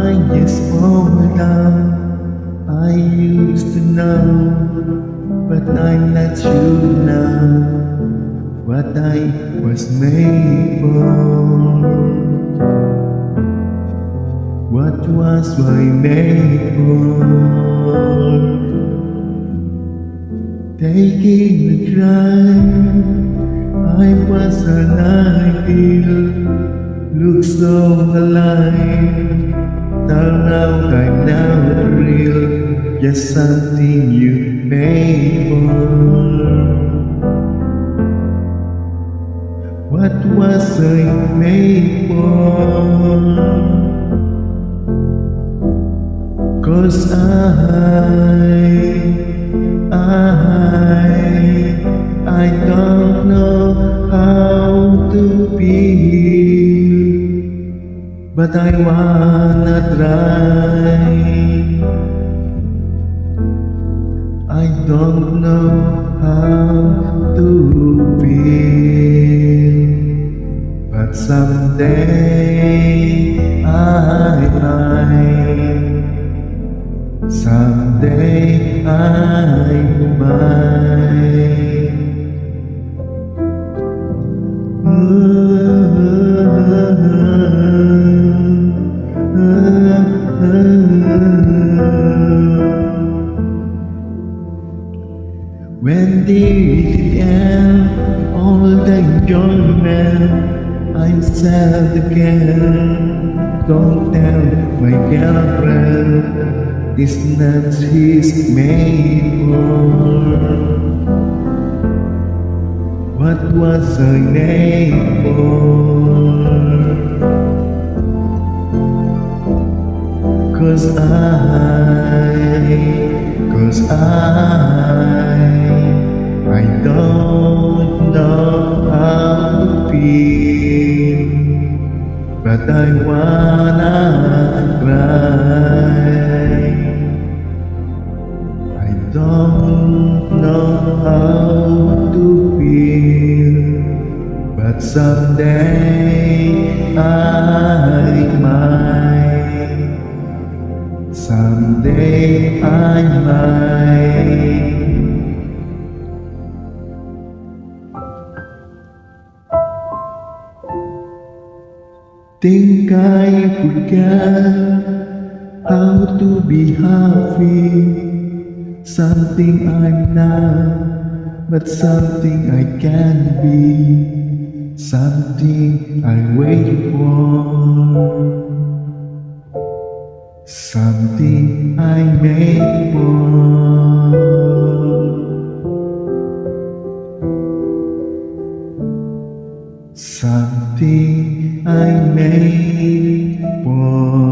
5 years older, I used to know, but I'm not sure now what I was made for. What was I made for? Taking a drive, I was an ideal, look so alive. Turned out I'm not real, just something you made for. What was I made for? 'Cause I don't know how to feel, but I wanna try. I don't know how to feel, but someday someday I'm mine. When did it end? All the enjoyment, I'm sad again. Don't tell my girlfriend, it's not she's made for. What was I made for? 'Cause I don't know how to feel, but I wanna cry. I don't know how to feel, but someday I might. Someday I might. Think I forgot how to be happy. Something I'm not, but something I can be. Something I wait for. Something I made for. Something I made for.